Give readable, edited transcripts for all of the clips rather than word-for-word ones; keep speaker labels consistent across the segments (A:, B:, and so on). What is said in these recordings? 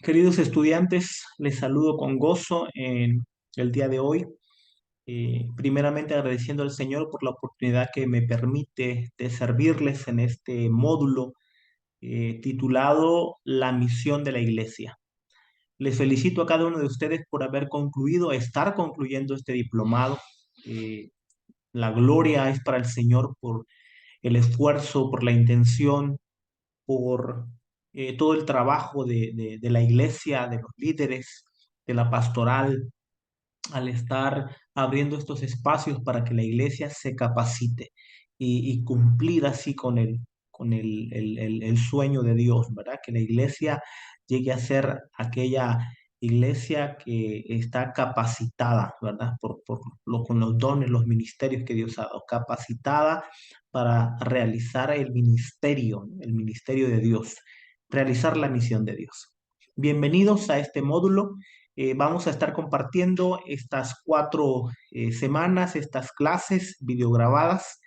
A: Queridos estudiantes, les saludo con gozo en el día de hoy. Primeramente agradeciendo al Señor por la oportunidad que me permite de servirles en este módulo titulado La misión de la Iglesia. Les felicito a cada uno de ustedes por haber concluido, estar concluyendo este diplomado. Eh, la gloria es para el Señor por el esfuerzo, por la intención, por todo el trabajo de la iglesia, de los líderes, de la pastoral, al estar abriendo estos espacios para que la iglesia se capacite y cumplir así con el sueño de Dios, ¿verdad? Que la iglesia llegue a ser aquella iglesia que está capacitada, ¿verdad? Con los dones, los ministerios que Dios ha dado, capacitada para realizar el ministerio de Dios, realizar la misión de Dios. Bienvenidos a este módulo. Vamos a estar compartiendo estas 4 semanas, estas clases videograbadas,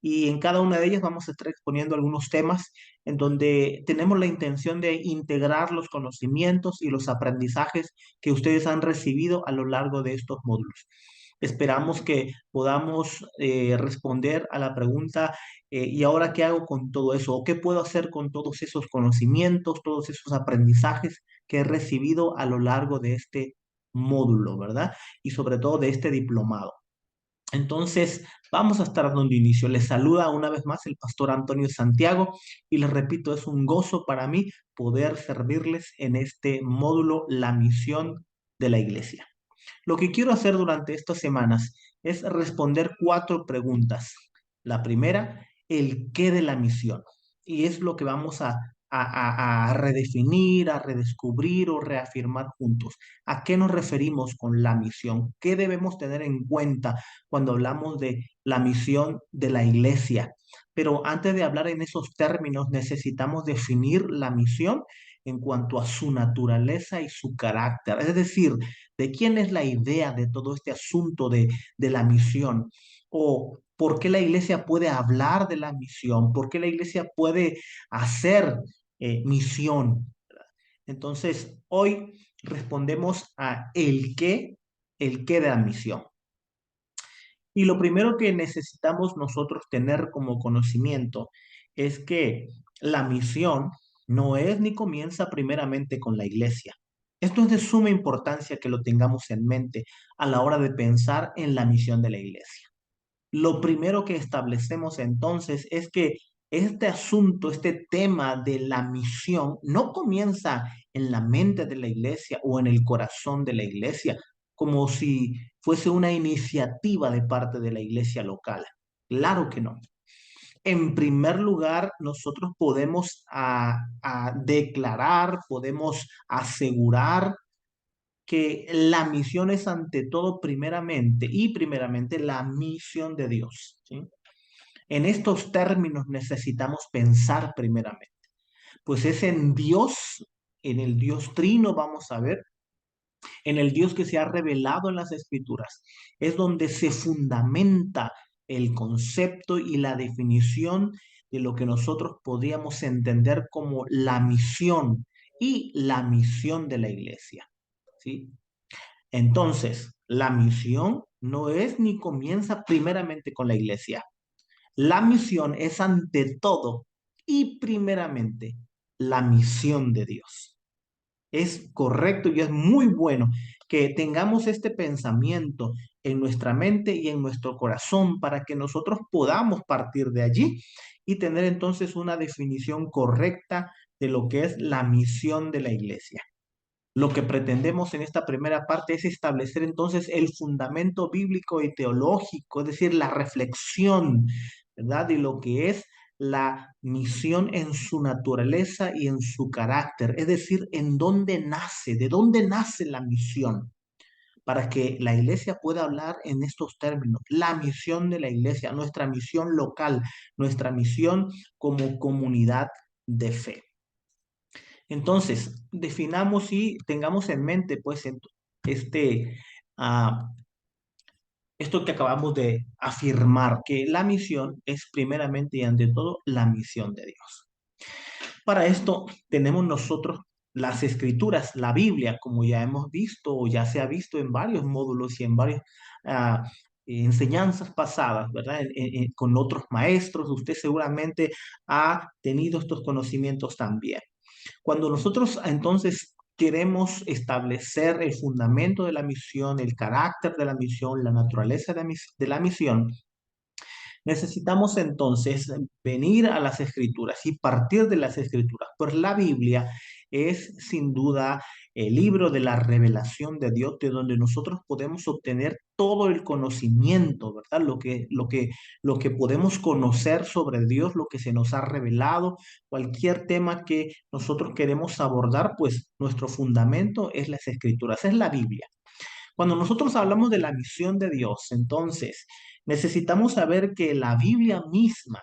A: y en cada una de ellas vamos a estar exponiendo algunos temas en donde tenemos la intención de integrar los conocimientos y los aprendizajes que ustedes han recibido a lo largo de estos módulos. Esperamos que podamos responder a la pregunta, ¿y ahora qué hago con todo eso? ¿O qué puedo hacer con todos esos conocimientos, todos esos aprendizajes que he recibido a lo largo de este módulo, ¿verdad? Y sobre todo de este diplomado. Entonces, vamos a estar dando inicio. Les saluda una vez más el pastor Antonio Santiago y les repito, es un gozo para mí poder servirles en este módulo, la misión de la iglesia. Lo que quiero hacer durante estas semanas es responder 4 preguntas. La primera, el qué de la misión. Y es lo que vamos a redefinir, a redescubrir o reafirmar juntos. ¿A qué nos referimos con la misión? ¿Qué debemos tener en cuenta cuando hablamos de la misión de la iglesia? Pero antes de hablar en esos términos, necesitamos definir la misión en cuanto a su naturaleza y su carácter. Es decir, de quién es la idea de todo este asunto de la misión, o por qué la iglesia puede hablar de la misión, por qué la iglesia puede hacer misión. Entonces, hoy respondemos a el qué de la misión. Y lo primero que necesitamos nosotros tener como conocimiento es que la misión no es ni comienza primeramente con la iglesia. Esto es de suma importancia que lo tengamos en mente a la hora de pensar en la misión de la iglesia. Lo primero que establecemos entonces es que este asunto, este tema de la misión, no comienza en la mente de la iglesia o en el corazón de la iglesia, como si fuese una iniciativa de parte de la iglesia local. Claro que no. En primer lugar, nosotros podemos declarar, podemos asegurar que la misión es ante todo primeramente la misión de Dios, ¿sí? En estos términos necesitamos pensar primeramente, pues es en Dios, en el Dios Trino, vamos a ver, en el Dios que se ha revelado en las Escrituras, es donde se fundamenta el concepto y la definición de lo que nosotros podríamos entender como la misión y la misión de la iglesia, ¿sí? Entonces, la misión no es ni comienza primeramente con la iglesia. La misión es ante todo y primeramente la misión de Dios. Es correcto y es muy bueno que tengamos este pensamiento en nuestra mente y en nuestro corazón para que nosotros podamos partir de allí y tener entonces una definición correcta de lo que es la misión de la iglesia. Lo que pretendemos en esta primera parte es establecer entonces el fundamento bíblico y teológico, es decir, la reflexión, ¿verdad? De lo que es la misión en su naturaleza y en su carácter, es decir, en dónde nace, de dónde nace la misión, para que la iglesia pueda hablar en estos términos. La misión de la iglesia, nuestra misión local, nuestra misión como comunidad de fe. Entonces, definamos y tengamos en mente, pues, este, ah, esto que acabamos de afirmar, que la misión es primeramente y ante todo la misión de Dios. Para esto tenemos nosotros las escrituras, la Biblia, como ya hemos visto o ya se ha visto en varios módulos y en varias ah, enseñanzas pasadas, ¿verdad? Con otros maestros, usted seguramente ha tenido estos conocimientos también. Cuando nosotros entonces queremos establecer el fundamento de la misión, el carácter de la misión, la naturaleza de la misión, necesitamos entonces venir a las escrituras y partir de las escrituras. Pues la Biblia es sin duda el libro de la revelación de Dios, de donde nosotros podemos obtener todo el conocimiento, ¿verdad? Lo que podemos conocer sobre Dios, lo que se nos ha revelado, cualquier tema que nosotros queremos abordar, pues nuestro fundamento es las escrituras, es la Biblia. Cuando nosotros hablamos de la misión de Dios, entonces necesitamos saber que la Biblia misma,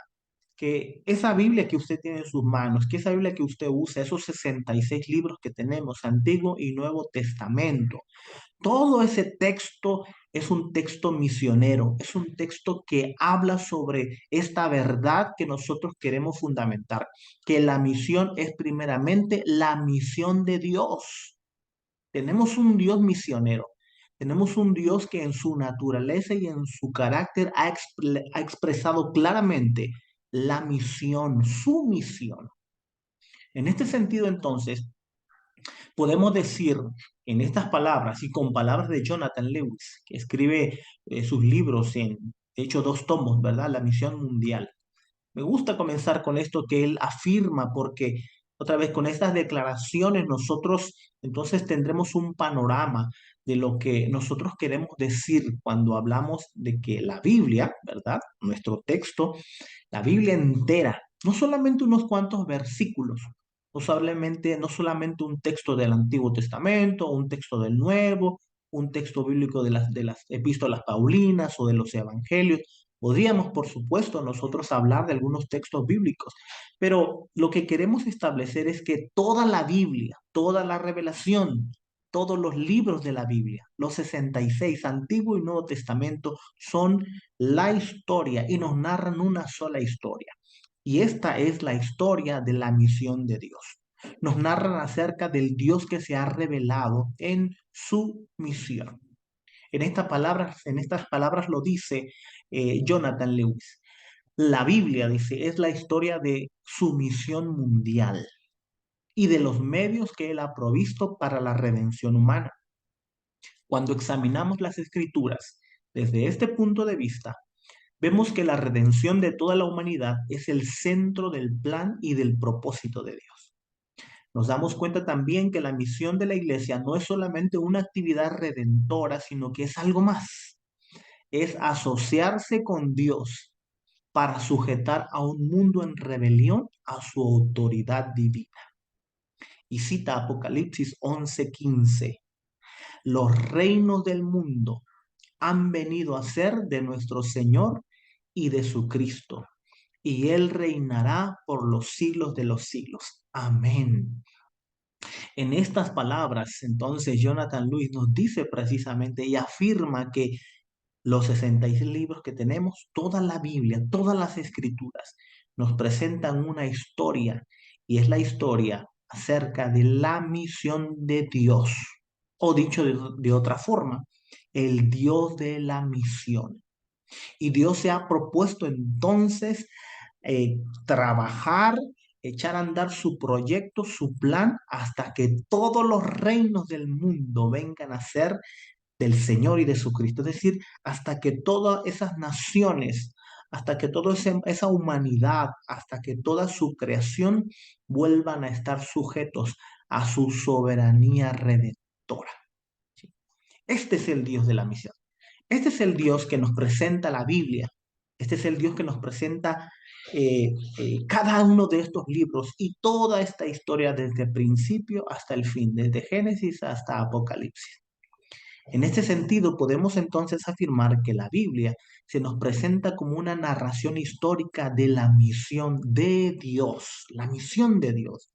A: que esa Biblia que usted tiene en sus manos, que esa Biblia que usted usa, esos 66 libros que tenemos, Antiguo y Nuevo Testamento, todo ese texto es un texto misionero, es un texto que habla sobre esta verdad que nosotros queremos fundamentar, que la misión es primeramente la misión de Dios. Tenemos un Dios misionero. Tenemos un Dios que en su naturaleza y en su carácter ha expresado claramente la misión, su misión. En este sentido, entonces, podemos decir en estas palabras y con palabras de Jonathan Lewis, que escribe sus libros en, de hecho, dos tomos, ¿verdad? La misión mundial. Me gusta comenzar con esto que él afirma porque otra vez con estas declaraciones nosotros entonces tendremos un panorama de lo que nosotros queremos decir cuando hablamos de que la Biblia, ¿verdad? Nuestro texto, la Biblia entera, no solamente unos cuantos versículos, no solamente un texto del Antiguo Testamento, un texto del Nuevo, un texto bíblico de las epístolas paulinas o de los evangelios. Podríamos, por supuesto, nosotros hablar de algunos textos bíblicos, pero lo que queremos establecer es que toda la Biblia, toda la revelación, todos los libros de la Biblia, los 66, Antiguo y Nuevo Testamento, son la historia y nos narran una sola historia. Y esta es la historia de la misión de Dios. Nos narran acerca del Dios que se ha revelado en su misión. En estas palabras lo dice Jonathan Lewis. La Biblia, dice, es la historia de su misión mundial y de los medios que él ha provisto para la redención humana. Cuando examinamos las escrituras desde este punto de vista, vemos que la redención de toda la humanidad es el centro del plan y del propósito de Dios. Nos damos cuenta también que la misión de la iglesia no es solamente una actividad redentora, sino que es algo más. Es asociarse con Dios para sujetar a un mundo en rebelión a su autoridad divina. Y cita Apocalipsis 11:15. Los reinos del mundo han venido a ser de nuestro Señor y de su Cristo, y Él reinará por los siglos de los siglos. Amén. En estas palabras, entonces, Jonathan Lewis nos dice precisamente y afirma que los 66 libros que tenemos, toda la Biblia, todas las escrituras, nos presentan una historia y es la historia acerca de la misión de Dios. O dicho de otra forma, el Dios de la misión. Y Dios se ha propuesto entonces trabajar, echar a andar su proyecto, su plan, hasta que todos los reinos del mundo vengan a ser del Señor y de su Cristo. Es decir, hasta que todas esas naciones, hasta que toda esa humanidad, hasta que toda su creación vuelvan a estar sujetos a su soberanía redentora. ¿Sí? Este es el Dios de la misión. Este es el Dios que nos presenta la Biblia. Este es el Dios que nos presenta cada uno de estos libros y toda esta historia desde el principio hasta el fin, desde Génesis hasta Apocalipsis. En este sentido, podemos entonces afirmar que la Biblia se nos presenta como una narración histórica de la misión de Dios, la misión de Dios.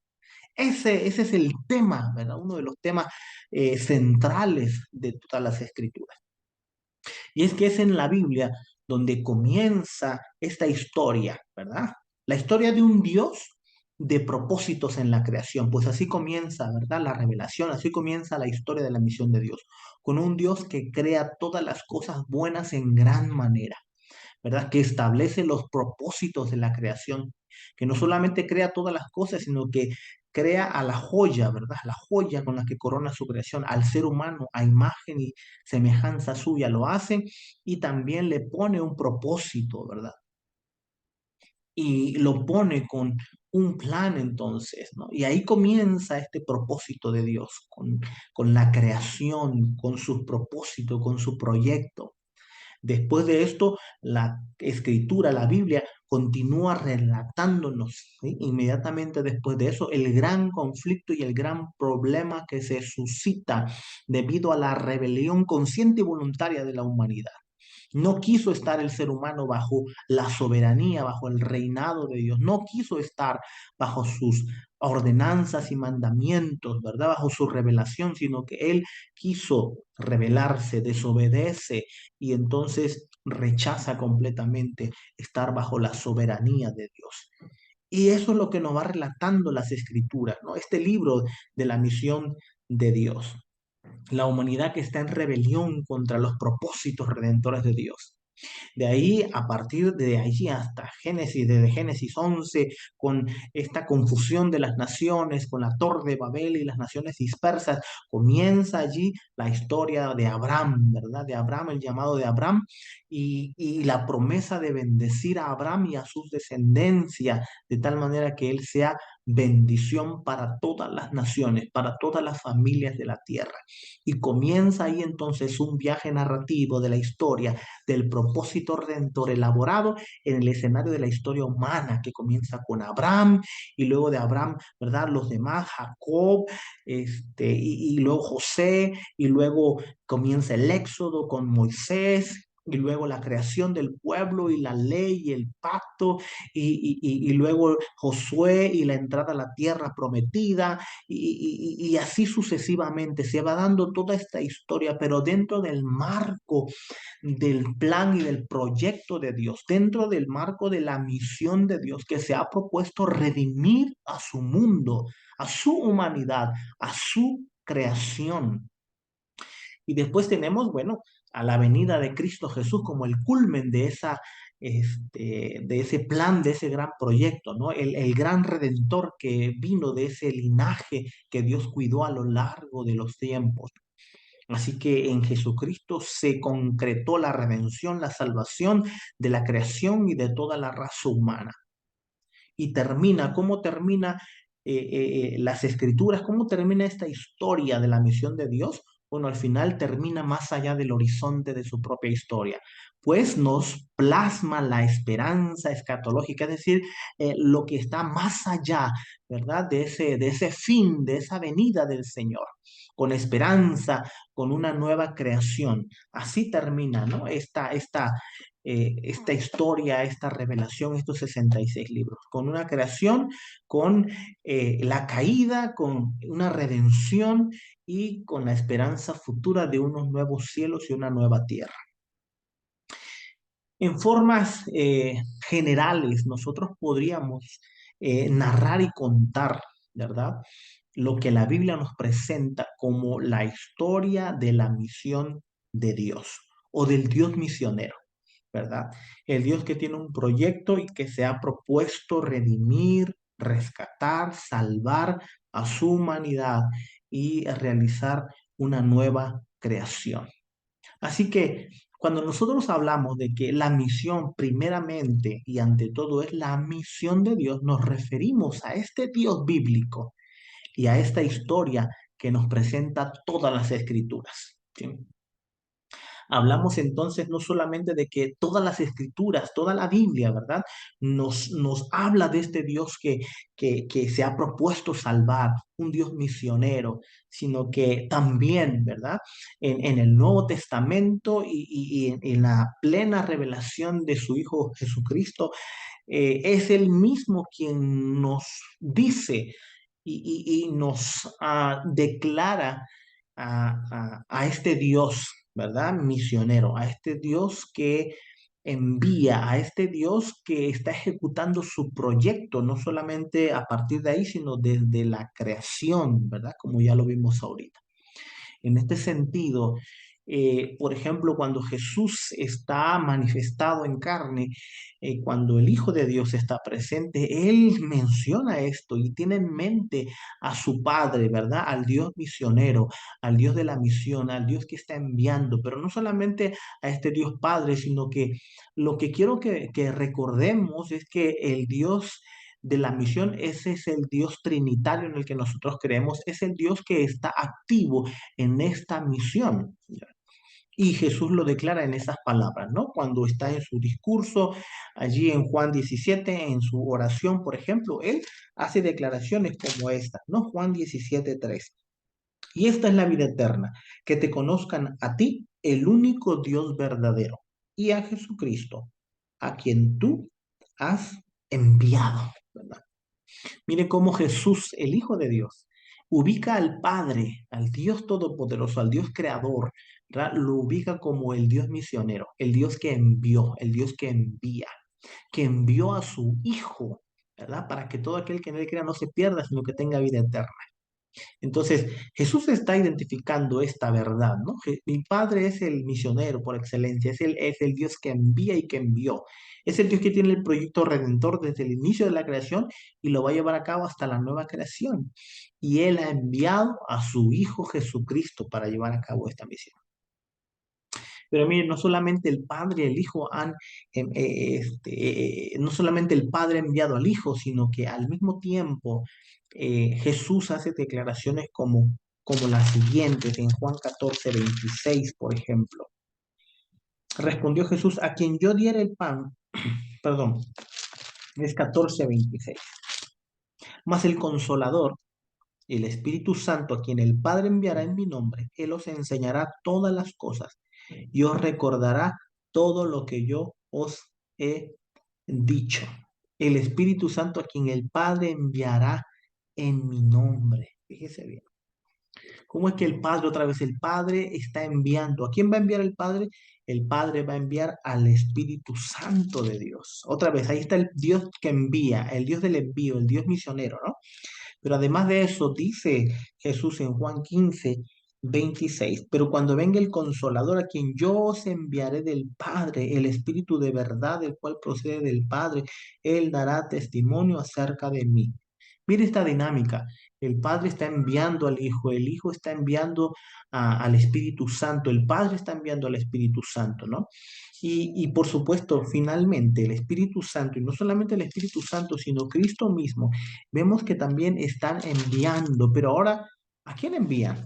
A: Ese es el tema, ¿verdad? Uno de los temas centrales de todas las escrituras. Y es que es en la Biblia donde comienza esta historia, ¿verdad? La historia de un Dios de propósitos en la creación. Pues así comienza, ¿verdad? La revelación, así comienza la historia de la misión de Dios, con un Dios que crea todas las cosas buenas en gran manera, ¿verdad? Que establece los propósitos de la creación, que no solamente crea todas las cosas, sino que crea a la joya, ¿verdad? La joya con la que corona su creación, al ser humano, a imagen y semejanza suya, lo hace y también le pone un propósito, ¿verdad? Y lo pone con un plan entonces, ¿no? Y ahí comienza este propósito de Dios, con la creación, con su propósito, con su proyecto. Después de esto, la escritura, la Biblia, continúa relatándonos, ¿sí? Inmediatamente después de eso, el gran conflicto y el gran problema que se suscita debido a la rebelión consciente y voluntaria de la humanidad. No quiso estar el ser humano bajo la soberanía, bajo el reinado de Dios. No quiso estar bajo sus ordenanzas y mandamientos, ¿verdad? Bajo su revelación, sino que él quiso rebelarse, desobedece y entonces rechaza completamente estar bajo la soberanía de Dios. Y eso es lo que nos va relatando las escrituras, ¿no? Este libro de la misión de Dios, la humanidad que está en rebelión contra los propósitos redentores de Dios. De ahí, a partir de allí hasta Génesis, desde Génesis 11, con esta confusión de las naciones, con la Torre de Babel y las naciones dispersas, comienza allí la historia de Abraham, ¿verdad? De Abraham, el llamado de Abraham y la promesa de bendecir a Abraham y a sus descendencias, de tal manera que él sea bendición para todas las naciones, para todas las familias de la tierra. Y comienza ahí entonces un viaje narrativo de la historia del propósito redentor elaborado en el escenario de la historia humana que comienza con Abraham y luego de Abraham, ¿verdad? Los demás, Jacob, y luego José y luego comienza el Éxodo con Moisés. Y luego la creación del pueblo y la ley y el pacto, y luego Josué y la entrada a la tierra prometida, y así sucesivamente. Se va dando toda esta historia, pero dentro del marco del plan y del proyecto de Dios, dentro del marco de la misión de Dios que se ha propuesto redimir a su mundo, a su humanidad, a su creación. Y después tenemos, bueno, a la venida de Cristo Jesús como el culmen de de ese plan, de ese gran proyecto, ¿no? El gran redentor que vino de ese linaje que Dios cuidó a lo largo de los tiempos. Así que en Jesucristo se concretó la redención, la salvación de la creación y de toda la raza humana. Y termina, ¿cómo termina las escrituras? ¿Cómo termina esta historia de la misión de Dios? Bueno, al final termina más allá del horizonte de su propia historia, pues nos plasma la esperanza escatológica, es decir, lo que está más allá, ¿verdad? De ese fin, de esa venida del Señor, con esperanza, con una nueva creación. Así termina, ¿no? Esta historia, esta revelación, estos 66 libros, con una creación, con la caída, con una redención y con la esperanza futura de unos nuevos cielos y una nueva tierra. En formas generales, nosotros podríamos narrar y contar, ¿verdad? Lo que la Biblia nos presenta como la historia de la misión de Dios o del Dios misionero, ¿verdad? El Dios que tiene un proyecto y que se ha propuesto redimir, rescatar, salvar a su humanidad y realizar una nueva creación. Así que cuando nosotros hablamos de que la misión primeramente y ante todo es la misión de Dios, nos referimos a este Dios bíblico y a esta historia que nos presenta todas las escrituras. ¿Sí? Hablamos entonces no solamente de que todas las escrituras, toda la Biblia, ¿verdad? Nos habla de este Dios que se ha propuesto salvar, un Dios misionero, sino que también, ¿verdad? En el Nuevo Testamento y en la plena revelación de su Hijo Jesucristo, es el mismo quien nos dice y nos declara a este Dios, ¿verdad? Misionero, a este Dios que envía a este Dios que está ejecutando su proyecto, no solamente a partir de ahí, sino desde la creación, ¿verdad? Como ya lo vimos ahorita. En este sentido, por ejemplo, cuando Jesús está manifestado en carne, cuando el Hijo de Dios está presente, Él menciona esto y tiene en mente a su Padre, ¿verdad? Al Dios misionero, al Dios de la misión, al Dios que está enviando, pero no solamente a este Dios Padre, sino que lo que quiero que recordemos es que el Dios de la misión, ese es el Dios trinitario en el que nosotros creemos, es el Dios que está activo en esta misión. Y Jesús lo declara en esas palabras, ¿no? Cuando está en su discurso, allí en Juan 17, en su oración, por ejemplo, él hace declaraciones como esta, ¿no? Juan 17:3. Y esta es la vida eterna, que te conozcan a ti, el único Dios verdadero, y a Jesucristo, a quien tú has enviado, ¿verdad? Mire cómo Jesús, el Hijo de Dios, ubica al Padre, al Dios Todopoderoso, al Dios Creador, ¿verdad? Lo ubica como el Dios misionero, el Dios que envió, el Dios que envió a su Hijo, ¿verdad? Para que todo aquel que en él crea no se pierda, sino que tenga vida eterna. Entonces, Jesús está identificando esta verdad, ¿no? Mi Padre es el misionero por excelencia, es el Dios que envía y que envió. Es el Dios que tiene el proyecto redentor desde el inicio de la creación y lo va a llevar a cabo hasta la nueva creación. Y Él ha enviado a su Hijo Jesucristo para llevar a cabo esta misión. Pero mire, no solamente el Padre y el Hijo no solamente el Padre ha enviado al Hijo, sino que al mismo tiempo Jesús hace declaraciones como las siguientes en Juan 14:26, por ejemplo. Respondió Jesús, a quien yo diera el pan, perdón, es 14:26. Mas el Consolador, el Espíritu Santo, a quien el Padre enviará en mi nombre, Él os enseñará todas las cosas y os recordará todo lo que yo os he dicho. El Espíritu Santo, a quien el Padre enviará en mi nombre. Fíjese bien. ¿Cómo es que el Padre, otra vez, el Padre está enviando? ¿A quién va a enviar el Padre? El Padre va a enviar al Espíritu Santo de Dios. Otra vez, ahí está el Dios que envía, el Dios del envío, el Dios misionero, ¿no? Pero además de eso, dice Jesús en Juan 15:26, pero cuando venga el Consolador, a quien yo os enviaré del Padre, el Espíritu de verdad, el cual procede del Padre, Él dará testimonio acerca de mí. Mire esta dinámica. El Padre está enviando al Hijo, el Hijo está enviando al Espíritu Santo, el Padre está enviando al Espíritu Santo, ¿no? Y por supuesto, finalmente, el Espíritu Santo, y no solamente el Espíritu Santo, sino Cristo mismo, vemos que también están enviando, pero ahora, ¿a quién envían?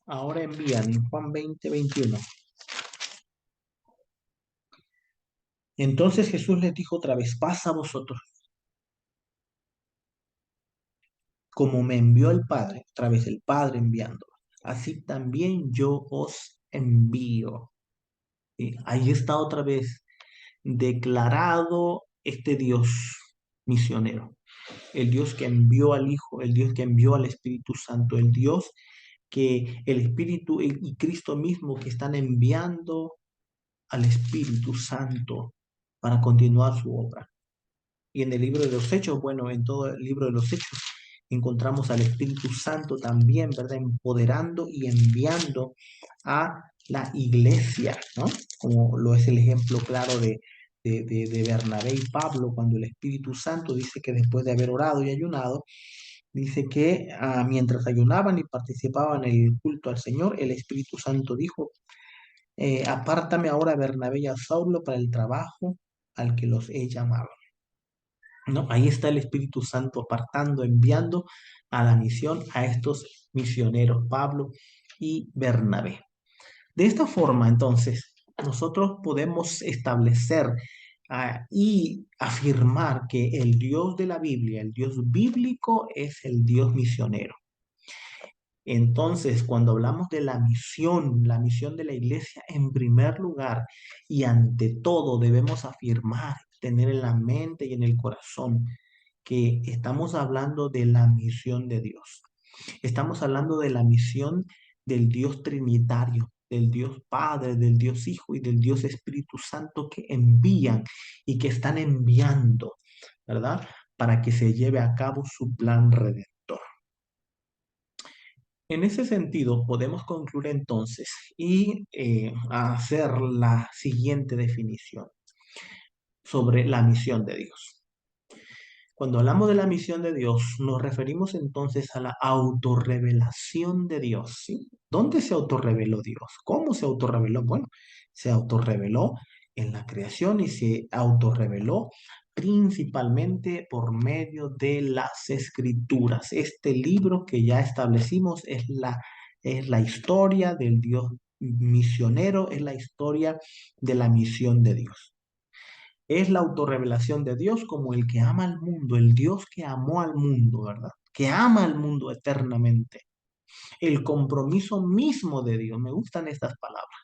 A: Ahora envían en Juan 20:21. Entonces Jesús les dijo otra vez, pasa a vosotros, como me envió el Padre, otra vez el Padre enviando, así también yo os envío. Y ahí está otra vez declarado este Dios misionero, el Dios que envió al Hijo, el Dios que envió al Espíritu Santo, el Dios que el Espíritu y Cristo mismo que están enviando al Espíritu Santo para continuar su obra. Y en el libro de los Hechos, bueno, en todo el libro de los Hechos encontramos al Espíritu Santo también, ¿verdad? Empoderando y enviando a la iglesia, ¿no? Como lo es el ejemplo claro de Bernabé y Pablo, cuando el Espíritu Santo dice que después de haber orado y ayunado, dice que mientras ayunaban y participaban en el culto al Señor, el Espíritu Santo dijo, apártame ahora a Bernabé y a Saulo para el trabajo al que los he llamado. ¿No? Ahí está el Espíritu Santo apartando, enviando a la misión a estos misioneros, Pablo y Bernabé. De esta forma, entonces, nosotros podemos establecer y afirmar que el Dios de la Biblia, el Dios bíblico, es el Dios misionero. Entonces, cuando hablamos de la misión de la iglesia, en primer lugar y ante todo debemos afirmar, tener en la mente y en el corazón que estamos hablando de la misión de Dios. Estamos hablando de la misión del Dios Trinitario, del Dios Padre, del Dios Hijo y del Dios Espíritu Santo que envían y que están enviando, ¿verdad? Para que se lleve a cabo su plan redentor. En ese sentido, podemos concluir entonces y hacer la siguiente definición sobre la misión de Dios. Cuando hablamos de la misión de Dios, nos referimos entonces a la autorrevelación de Dios, ¿sí? ¿Dónde se autorreveló Dios? ¿Cómo se autorreveló? Bueno, se autorreveló en la creación y se autorreveló principalmente por medio de las escrituras. Este libro que ya establecimos es la historia del Dios misionero, es la historia de la misión de Dios. Es la autorrevelación de Dios como el que ama al mundo, el Dios que amó al mundo, ¿verdad? Que ama al mundo eternamente. El compromiso mismo de Dios, me gustan estas palabras.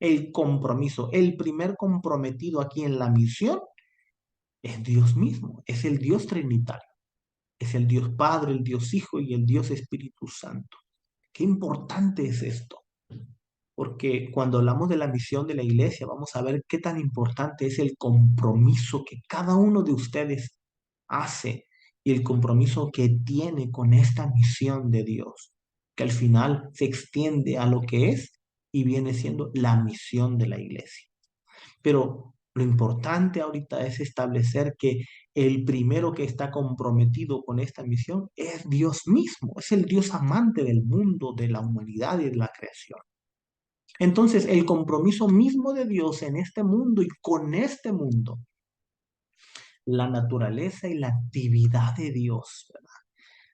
A: El compromiso, el primer comprometido aquí en la misión es Dios mismo, es el Dios trinitario, es el Dios Padre, el Dios Hijo y el Dios Espíritu Santo. Qué importante es esto, porque cuando hablamos de la misión de la iglesia, vamos a ver qué tan importante es el compromiso que cada uno de ustedes hace y el compromiso que tiene con esta misión de Dios, que al final se extiende a lo que es y viene siendo la misión de la iglesia. Pero lo importante ahorita es establecer que el primero que está comprometido con esta misión es Dios mismo, es el Dios amante del mundo, de la humanidad y de la creación. Entonces, el compromiso mismo de Dios en este mundo y con este mundo, la naturaleza y la actividad de Dios, ¿verdad?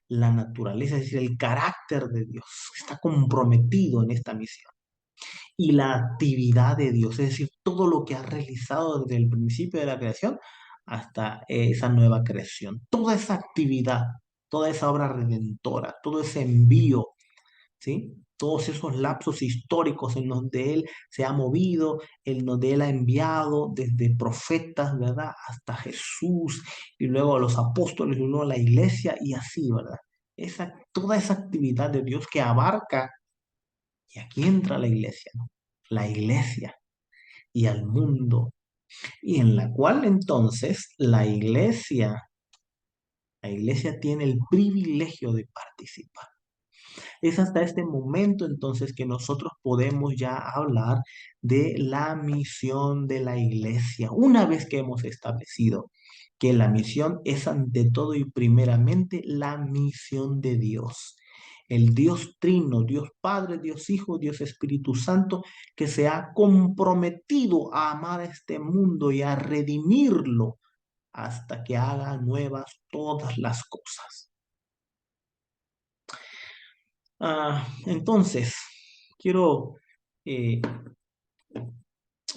A: La naturaleza, es decir, el carácter de Dios, está comprometido en esta misión. Y la actividad de Dios, es decir, todo lo que ha realizado desde el principio de la creación hasta esa nueva creación. Toda esa actividad, toda esa obra redentora, todo ese envío, ¿sí? Todos esos lapsos históricos en donde Él se ha movido, en donde Él ha enviado desde profetas, ¿verdad? Hasta Jesús y luego a los apóstoles y luego a la iglesia y así, ¿verdad? Toda esa actividad de Dios que abarca, y aquí entra la iglesia, ¿no? La iglesia y al mundo, y en la cual entonces la iglesia tiene el privilegio de participar. Es hasta este momento entonces que nosotros podemos ya hablar de la misión de la iglesia, una vez que hemos establecido que la misión es ante todo y primeramente la misión de Dios. El Dios Trino, Dios Padre, Dios Hijo, Dios Espíritu Santo, que se ha comprometido a amar a este mundo y a redimirlo hasta que haga nuevas todas las cosas. Entonces, quiero eh,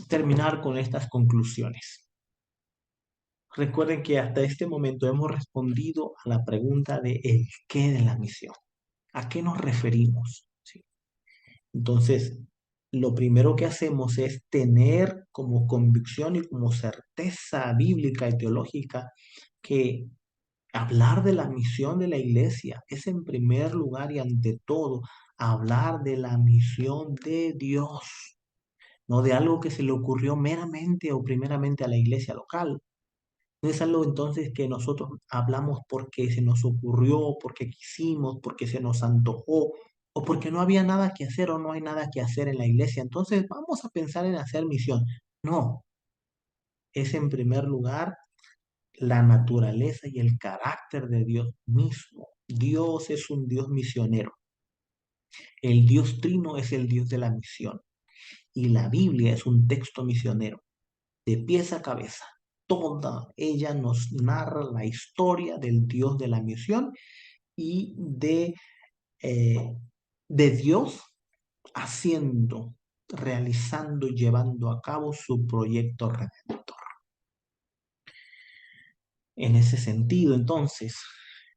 A: terminar con estas conclusiones. Recuerden que hasta este momento hemos respondido a la pregunta de el qué de la misión. ¿A qué nos referimos? ¿Sí? Entonces, lo primero que hacemos es tener como convicción y como certeza bíblica y teológica que hablar de la misión de la iglesia es en primer lugar y ante todo hablar de la misión de Dios, no de algo que se le ocurrió meramente o primeramente a la iglesia local. No es algo entonces que nosotros hablamos porque se nos ocurrió, porque quisimos, porque se nos antojó, o porque no había nada que hacer o no hay nada que hacer en la iglesia. Entonces vamos a pensar en hacer misión. No, es en primer lugar la naturaleza y el carácter de Dios mismo. Dios es un Dios misionero. El Dios trino es el Dios de la misión. Y la Biblia es un texto misionero, de pies a cabeza. Toda ella nos narra la historia del Dios de la misión y eh, de Dios haciendo, realizando y llevando a cabo su proyecto redentor. En ese sentido, entonces,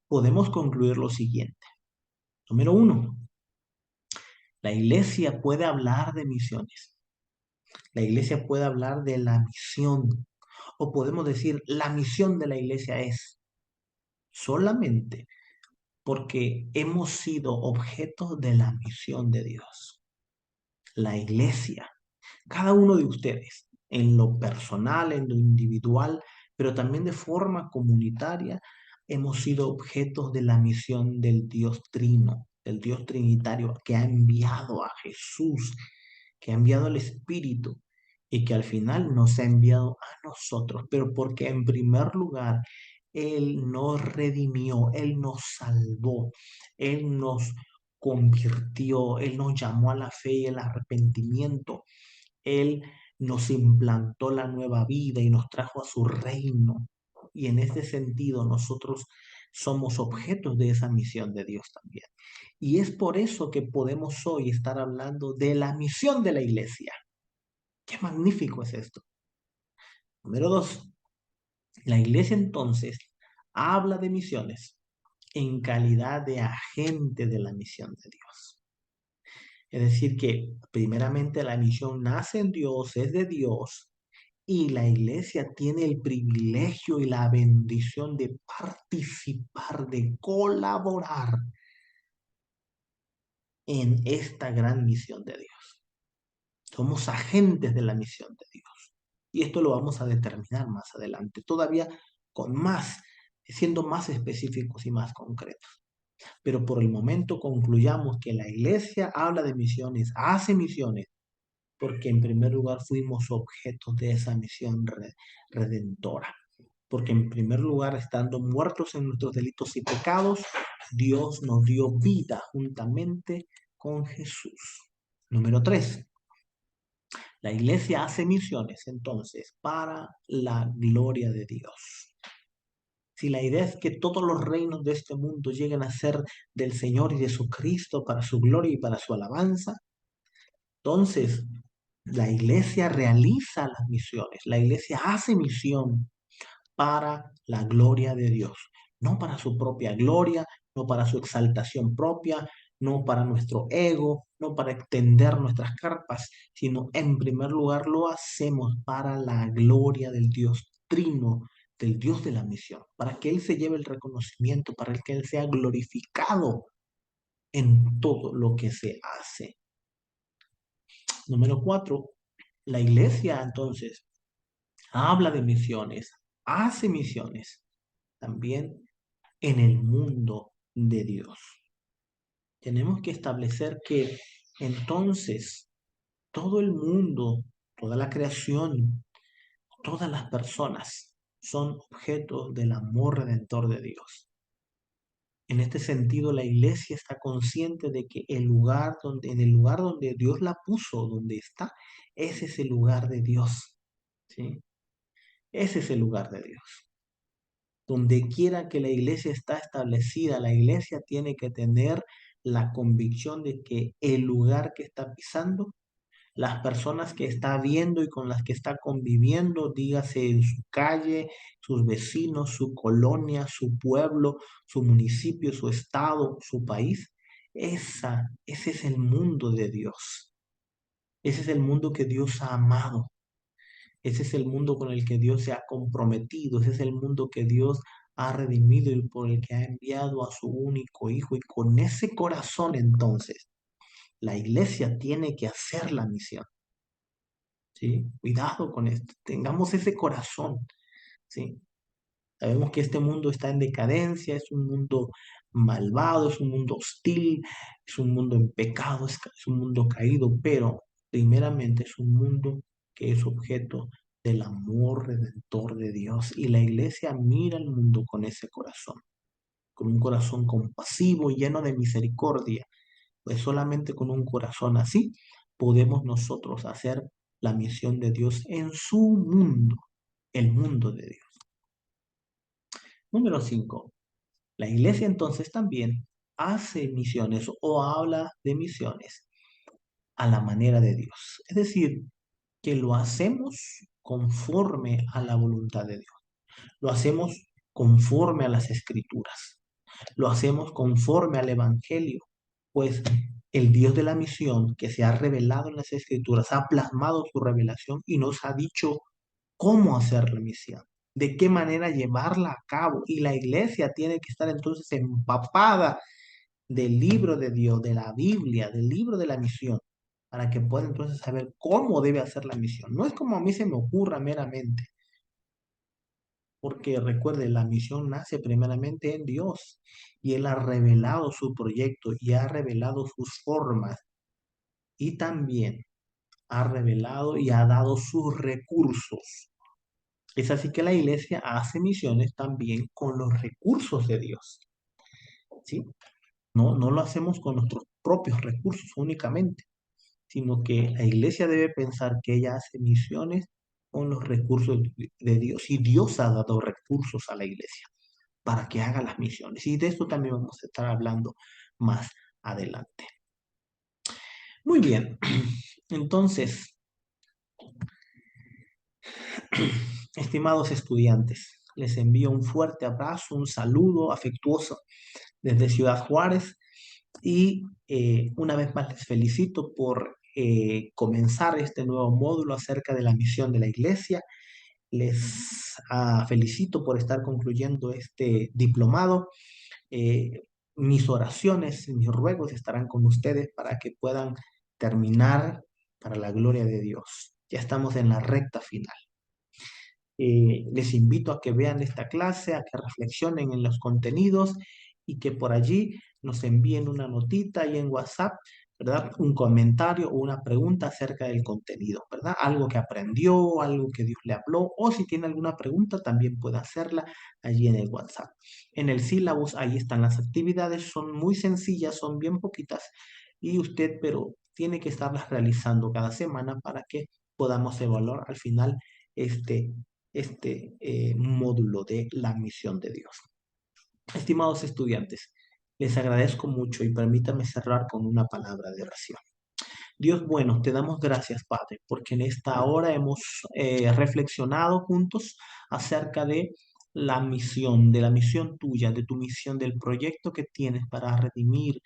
A: podemos concluir lo siguiente. Número uno, la iglesia puede hablar de misiones. La iglesia puede hablar de la misión. O podemos decir, la misión de la iglesia es solamente porque hemos sido objeto de la misión de Dios. La iglesia, cada uno de ustedes, en lo personal, en lo individual, pero también de forma comunitaria, hemos sido objetos de la misión del Dios Trino, del Dios Trinitario, que ha enviado a Jesús, que ha enviado al Espíritu y que al final nos ha enviado a nosotros, pero porque en primer lugar Él nos redimió, Él nos salvó, Él nos convirtió, Él nos llamó a la fe y el arrepentimiento. Él nos implantó la nueva vida y nos trajo a su reino. Y en este sentido nosotros somos objetos de esa misión de Dios también. Y es por eso que podemos hoy estar hablando de la misión de la iglesia. Qué magnífico es esto. Número dos, la iglesia entonces habla de misiones en calidad de agente de la misión de Dios. Es decir, que primeramente la misión nace en Dios, es de Dios, y la iglesia tiene el privilegio y la bendición de participar, de colaborar en esta gran misión de Dios. Somos agentes de la misión de Dios. Y esto lo vamos a determinar más adelante, todavía con más, siendo más específicos y más concretos. Pero por el momento concluyamos que la iglesia habla de misiones, hace misiones, porque en primer lugar fuimos objetos de esa misión redentora. Porque en primer lugar, estando muertos en nuestros delitos y pecados, Dios nos dio vida juntamente con Jesús. Número 3. La iglesia hace misiones entonces para la gloria de Dios. Si la idea es que todos los reinos de este mundo lleguen a ser del Señor y de su Cristo para su gloria y para su alabanza, entonces la iglesia realiza las misiones, la iglesia hace misión para la gloria de Dios, no para su propia gloria, no para su exaltación propia, no para nuestro ego, no para extender nuestras carpas, sino en primer lugar lo hacemos para la gloria del Dios Trino, del Dios de la misión, para que Él se lleve el reconocimiento, para que Él sea glorificado en todo lo que se hace. Número 4, la iglesia entonces habla de misiones, hace misiones también en el mundo de Dios. Tenemos que establecer que entonces todo el mundo, toda la creación, todas las personas son objetos del amor redentor de Dios. En este sentido, la iglesia está consciente de que en el lugar donde Dios la puso, donde está, ese es el lugar de Dios. ¿Sí? Ese es el lugar de Dios. Donde quiera que la iglesia está establecida, la iglesia tiene que tener la convicción de que el lugar que está pisando, las personas que está viendo y con las que está conviviendo, dígase en su calle, sus vecinos, su colonia, su pueblo, su municipio, su estado, su país, ese es el mundo de Dios. Ese es el mundo que Dios ha amado. Ese es el mundo con el que Dios se ha comprometido, ese es el mundo que Dios ha redimido y por el que ha enviado a su único Hijo. Y con ese corazón entonces, la iglesia tiene que hacer la misión. ¿Sí? Cuidado con esto, tengamos ese corazón. ¿Sí? Sabemos que este mundo está en decadencia, es un mundo malvado, es un mundo hostil, es un mundo en pecado, es un mundo caído, pero primeramente es un mundo que es objeto del amor redentor de Dios. Y la iglesia mira al mundo con ese corazón, con un corazón compasivo y lleno de misericordia, pues solamente con un corazón así podemos nosotros hacer la misión de Dios en su mundo, el mundo de Dios. Número 5. La iglesia entonces también hace misiones o habla de misiones a la manera de Dios. Es decir, que lo hacemos conforme a la voluntad de Dios. Lo hacemos conforme a las escrituras. Lo hacemos conforme al Evangelio. Pues el Dios de la misión que se ha revelado en las escrituras ha plasmado su revelación y nos ha dicho cómo hacer la misión, de qué manera llevarla a cabo. Y la iglesia tiene que estar entonces empapada del libro de Dios, de la Biblia, del libro de la misión, para que pueda entonces saber cómo debe hacer la misión. No es como a mí se me ocurra meramente, porque recuerde, la misión nace primeramente en Dios y Él ha revelado su proyecto y ha revelado sus formas y también ha revelado y ha dado sus recursos. Es así que la iglesia hace misiones también con los recursos de Dios, ¿sí? No lo hacemos con nuestros propios recursos únicamente, sino que la iglesia debe pensar que ella hace misiones con los recursos de Dios y Dios ha dado recursos a la iglesia para que haga las misiones. Y de esto también vamos a estar hablando más adelante. Muy bien, entonces, estimados estudiantes, les envío un fuerte abrazo, un saludo afectuoso desde Ciudad Juárez y una vez más les felicito por comenzar este nuevo módulo acerca de la misión de la iglesia. Les felicito por estar concluyendo este diplomado. Eh, Mis oraciones, mis ruegos estarán con ustedes para que puedan terminar para la gloria de Dios. Ya estamos en la recta final. Les invito a que vean esta clase, a que reflexionen en los contenidos y que por allí nos envíen una notita ahí en WhatsApp, ¿verdad? Un comentario o una pregunta acerca del contenido, ¿verdad? Algo que aprendió, algo que Dios le habló, o si tiene alguna pregunta, también puede hacerla allí en el WhatsApp. En el sílabus, ahí están las actividades, son muy sencillas, son bien poquitas, y usted, pero tiene que estarlas realizando cada semana para que podamos evaluar al final este módulo de la misión de Dios. Estimados estudiantes, les agradezco mucho y permítanme cerrar con una palabra de oración. Dios bueno, te damos gracias, Padre, porque en esta hora hemos reflexionado juntos acerca de la misión tuya, de tu misión, del proyecto que tienes para redimir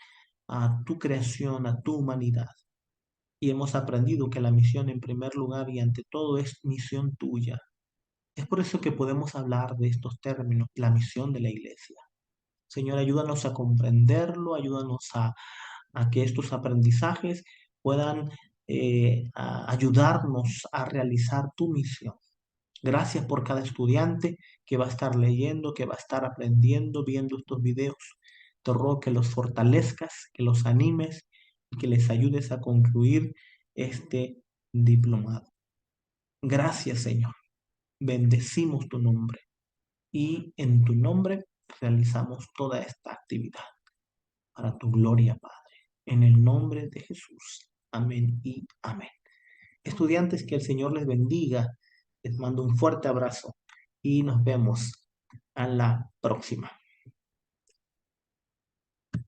A: a tu creación, a tu humanidad. Y hemos aprendido que la misión en primer lugar y ante todo es misión tuya. Es por eso que podemos hablar de estos términos, la misión de la iglesia. Señor, ayúdanos a comprenderlo, ayúdanos a que estos aprendizajes puedan ayudarnos a realizar tu misión. Gracias por cada estudiante que va a estar leyendo, que va a estar aprendiendo, viendo estos videos. Te ruego que los fortalezcas, que los animes y que les ayudes a concluir este diplomado. Gracias, Señor. Bendecimos tu nombre y en tu nombre realizamos toda esta actividad para tu gloria, Padre. En el nombre de Jesús. Amén y amén. Estudiantes, que el Señor les bendiga. Les mando un fuerte abrazo y nos vemos a la próxima.